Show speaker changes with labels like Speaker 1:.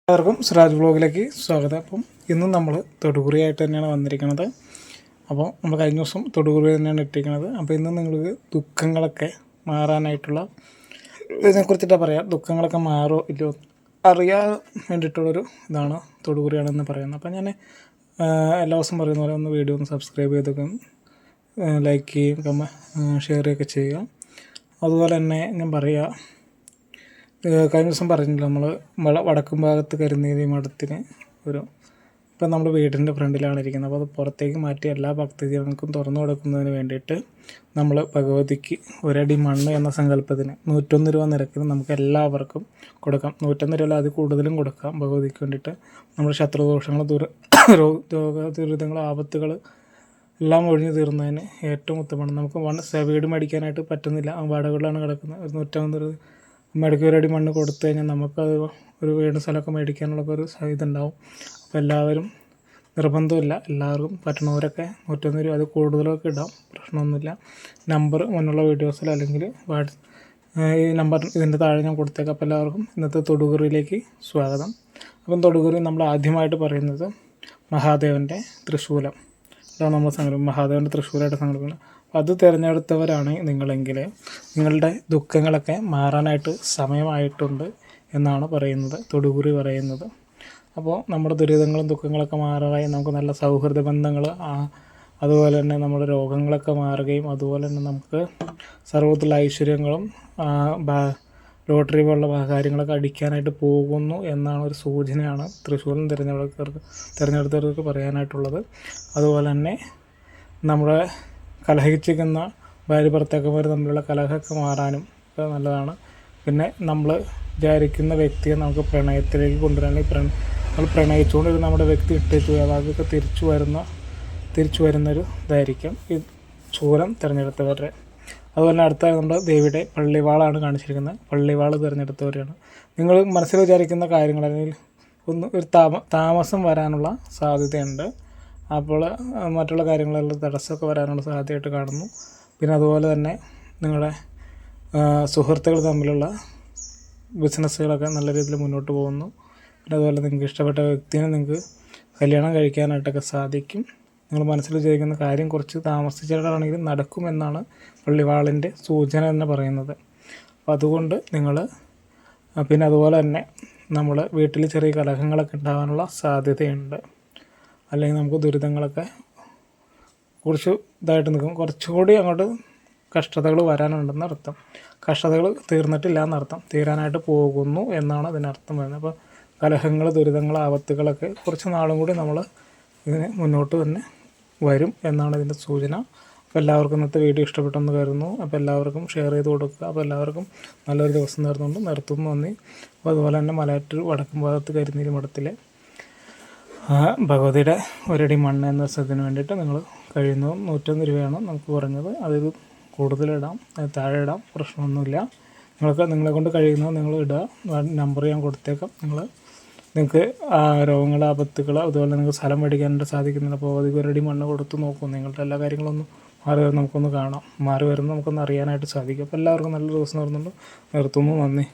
Speaker 1: എല്ലാവർക്കും സിറാജ് വ്ളോഗിലേക്ക് സ്വാഗതം. അപ്പം ഇന്നും നമ്മൾ തൊടുകുറിയായിട്ട് തന്നെയാണ് വന്നിരിക്കുന്നത്. അപ്പോൾ നമ്മൾ കഴിഞ്ഞ ദിവസം തൊടുകുറി തന്നെയാണ് ഇട്ടിരിക്കുന്നത്. അപ്പോൾ ഇന്ന് നിങ്ങൾക്ക് ദുഃഖങ്ങളൊക്കെ മാറാനായിട്ടുള്ള ഇതിനെക്കുറിച്ചിട്ട് പറയാം. ദുഃഖങ്ങളൊക്കെ മാറോ ഇല്ലയോ അറിയാൻ വേണ്ടിയിട്ടുള്ളൊരു ഇതാണ് തൊടുകുറിയാണെന്ന് പറയുന്നത്. അപ്പോൾ ഞാൻ എല്ലാ ദിവസവും പറയുന്ന പോലെ ഒന്ന് വീഡിയോ ഒന്ന് സബ്സ്ക്രൈബ് ചെയ്തൊക്കെ ലൈക്ക് ചെയ്യുകയും ഷെയർ ചെയ്യുകയൊക്കെ ചെയ്യുക. അതുപോലെ തന്നെ ഞാൻ പറയുക, കഴിഞ്ഞ ദിവസം പറഞ്ഞില്ല, നമ്മൾ വടക്കും ഭാഗത്ത് കരുനീരി മഠത്തിന് ഇപ്പം നമ്മൾ വീടിൻ്റെ ഫ്രണ്ടിലാണ് ഇരിക്കുന്നത്. അപ്പോൾ അത് പുറത്തേക്ക് മാറ്റി എല്ലാ ഭക്തജനങ്ങൾക്കും തുറന്നു കൊടുക്കുന്നതിന് വേണ്ടിയിട്ട് നമ്മൾ ഭഗവതിക്ക് ഒരടി മണ്ണ് എന്ന സങ്കല്പത്തിന് 101 രൂപ നിരക്കിന് നമുക്ക് എല്ലാവർക്കും കൊടുക്കാം. 101 രൂപ അത് കൂടുതലും കൊടുക്കാം ഭഗവതിക്ക് വേണ്ടിയിട്ട്. നമ്മുടെ ശത്രുദോഷങ്ങൾ, രോഗ ദുരിതങ്ങൾ, ആപത്തുകൾ എല്ലാം ഒഴിഞ്ഞു തീർന്നതിന് ഏറ്റവും ഉത്തമമാണ്. നമുക്ക് വീട് മേടിക്കാനായിട്ട് പറ്റുന്നില്ല, വാടകകളിലാണ് കിടക്കുന്നത്. ഒരു 101 രൂപ മെടുക്കൊരടി മണ്ണ് കൊടുത്തു കഴിഞ്ഞാൽ നമുക്കത് ഒരു വീട് സ്ഥലമൊക്കെ മേടിക്കാനുള്ള ഒരു ഇതുണ്ടാവും. അപ്പോൾ എല്ലാവരും, നിർബന്ധമില്ല, എല്ലാവർക്കും പറ്റണവരൊക്കെ 101 രൂപ അത് കൂടുതലൊക്കെ ഇടാം, പ്രശ്നമൊന്നുമില്ല. നമ്പർ മുന്നുള്ള വീഡിയോസിൽ അല്ലെങ്കിൽ ഈ നമ്പർ ഇതിൻ്റെ താഴെ ഞാൻ കൊടുത്തേക്കാം. അപ്പോൾ എല്ലാവർക്കും ഇന്നത്തെ തൊടുകുറിയിലേക്ക് സ്വാഗതം. അപ്പം തൊടുകുറി നമ്മൾ ആദ്യമായിട്ട് പറയുന്നത് മഹാദേവൻ്റെ തൃശ്ശൂലം, അതാണ് നമ്മൾ മഹാദേവൻ്റെ തൃശ്ശൂലമായിട്ട് സംഘടിപ്പിക്കുന്നത്. അത് തിരഞ്ഞെടുത്തവരാണ് നിങ്ങളെങ്കിൽ നിങ്ങളുടെ ദുഃഖങ്ങളൊക്കെ മാറാനായിട്ട് സമയമായിട്ടുണ്ട് എന്നാണ് പറയുന്നത്, തൊടുകുറി പറയുന്നത്. അപ്പോൾ നമ്മുടെ ദുരിതങ്ങളും ദുഃഖങ്ങളൊക്കെ മാറാനായി നമുക്ക് നല്ല സൗഹൃദ ബന്ധങ്ങൾ, അതുപോലെ തന്നെ നമ്മുടെ രോഗങ്ങളൊക്കെ മാറുകയും അതുപോലെ തന്നെ നമുക്ക് സർവ്വത്തിലുള്ള ഐശ്വര്യങ്ങളും ലോട്ടറി പോലുള്ള കാര്യങ്ങളൊക്കെ അടിക്കാനായിട്ട് പോകുന്നു എന്നാണ് ഒരു സൂചനയാണ് തൃശ്ശൂരിൽ തിരഞ്ഞെടുത്തവർക്ക് പറയാനായിട്ടുള്ളത്. അതുപോലെ തന്നെ നമ്മുടെ കലഹിച്ചിരിക്കുന്ന ഭാര്യ ഭർത്താക്കന്മാർ തമ്മിലുള്ള കലഹമൊക്കെ മാറാനും ഒക്കെ നല്ലതാണ്. പിന്നെ നമ്മൾ വിചാരിക്കുന്ന വ്യക്തിയെ നമുക്ക് പ്രണയത്തിലേക്ക് കൊണ്ടുവരാൻ, നമ്മൾ പ്രണയിച്ചുകൊണ്ടിരുന്ന നമ്മുടെ വ്യക്തി ഇട്ടേച്ചു പോയി അതൊക്കെ തിരിച്ചു വരുന്നൊരു ഇതായിരിക്കും ഈ ശൂലം തിരഞ്ഞെടുത്തവരുടെ. അതുപോലെ തന്നെ അടുത്ത നമ്മുടെ ദേവിയുടെ പള്ളിവാളാണ് കാണിച്ചിരിക്കുന്നത്. പള്ളിവാൾ തിരഞ്ഞെടുത്തവരെയാണ്. നിങ്ങൾ മനസ്സിൽ വിചാരിക്കുന്ന കാര്യങ്ങൾ അല്ലെങ്കിൽ ഒരു താമസം വരാനുള്ള സാധ്യതയുണ്ട്. അപ്പോൾ മറ്റുള്ള കാര്യങ്ങളെല്ലാം തടസ്സമൊക്കെ വരാനുള്ള സാധ്യതയായിട്ട് കാണുന്നു. പിന്നെ അതുപോലെ തന്നെ നിങ്ങളുടെ സുഹൃത്തുക്കൾ തമ്മിലുള്ള ബിസിനസ്സുകളൊക്കെ നല്ല രീതിയിൽ മുന്നോട്ട് പോകുന്നു. പിന്നെ അതുപോലെ നിങ്ങൾക്ക് ഇഷ്ടപ്പെട്ട വ്യക്തിനെ നിങ്ങൾക്ക് കല്യാണം കഴിക്കാനായിട്ടൊക്കെ സാധിക്കും. നിങ്ങൾ മനസ്സിൽ വിചാരിക്കുന്ന കാര്യം കുറച്ച് താമസിച്ചിട്ടാണെങ്കിലും നടക്കുമെന്നാണ് പള്ളിവാളിൻ്റെ സൂചന എന്ന് പറയുന്നത്. അപ്പോൾ അതുകൊണ്ട് നിങ്ങൾ, പിന്നെ അതുപോലെ തന്നെ നമ്മൾ വീട്ടിൽ ചെറിയ കലഹങ്ങളൊക്കെ ഉണ്ടാകാനുള്ള സാധ്യതയുണ്ട്. അല്ലെങ്കിൽ നമുക്ക് ദുരിതങ്ങളൊക്കെ കുറച്ച് ഇതായിട്ട് നിൽക്കും, കുറച്ചുകൂടി അങ്ങോട്ട് കഷ്ടതകൾ വരാനുണ്ടെന്ന് അർത്ഥം. കഷ്ടതകൾ തീർന്നിട്ടില്ല എന്നർത്ഥം, തീരാനായിട്ട് പോകുന്നു എന്നാണ് അതിനർത്ഥം വരുന്നത്. അപ്പോൾ കലഹങ്ങൾ, ദുരിതങ്ങൾ, ആപത്തുകളൊക്കെ കുറച്ച് നാളും കൂടി നമ്മൾ ഇതിന് മുന്നോട്ട് തന്നെ വരും എന്നാണ് ഇതിൻ്റെ സൂചന. അപ്പോൾ എല്ലാവർക്കും ഇന്നത്തെ വീഡിയോ ഇഷ്ടപ്പെട്ടെന്ന് കരുതുന്നു. അപ്പോൾ എല്ലാവർക്കും ഷെയർ ചെയ്ത് കൊടുക്കുക. അപ്പോൾ എല്ലാവർക്കും നല്ലൊരു ദിവസം നേർന്നുകൊണ്ട് നിർത്തുന്നു, നന്ദി. അപ്പോൾ അതുപോലെ തന്നെ മലയാറ്റൂർ വടക്കും ഭാഗത്ത് കരുനീരി മഠത്തിലെ ഭഗവതിയുടെ ഒരടി മണ്ണ് എന്ന സ്ഥലത്തിന് വേണ്ടിയിട്ട് നിങ്ങൾ കഴിയുന്നതും 101 രൂപയാണ് നമുക്ക് പറഞ്ഞത്. അതിൽ കൂടുതലിടാം, താഴെ ഇടാം, പ്രശ്നമൊന്നുമില്ല. നിങ്ങളെ കൊണ്ട് കഴിയുന്നത് നിങ്ങൾ ഇടുക. നമ്പർ ഞാൻ കൊടുത്തേക്കാം. നിങ്ങൾക്ക് രോഗങ്ങൾ, ആപത്തുകൾ, അതുപോലെ നിങ്ങൾക്ക് സ്ഥലം മേടിക്കാനായിട്ട് സാധിക്കുന്നില്ല. അപ്പോൾ അധികം ഒരടി മണ്ണ് കൊടുത്ത് നോക്കും. നിങ്ങളുടെ എല്ലാ കാര്യങ്ങളൊന്നും മാറി വരുന്ന നമുക്കൊന്ന് കാണാം, മാറി വരുന്ന നമുക്കൊന്ന് അറിയാനായിട്ട് സാധിക്കും. അപ്പോൾ എല്ലാവർക്കും നല്ലൊരു ദിവസം നിർത്തുന്നു, നന്ദി.